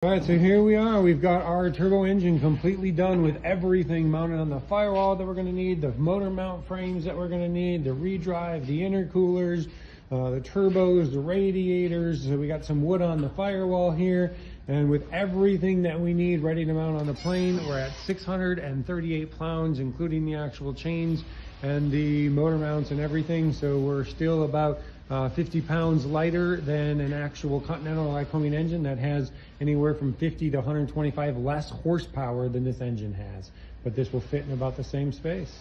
All right, so here we are. We've got our turbo engine completely done with everything mounted on the firewall that we're going to need, the motor mount frames that we're going to need, the redrive, the intercoolers, the turbos, the radiators. So we got some wood on the firewall here, and with everything that we need ready to mount on the plane, we're at 638 pounds, including the actual chains and the motor mounts and everything. So we're still about 50 pounds lighter than an actual Continental and Lycoming engine that has anywhere from 50 to 125 less horsepower than this engine has. But this will fit in about the same space.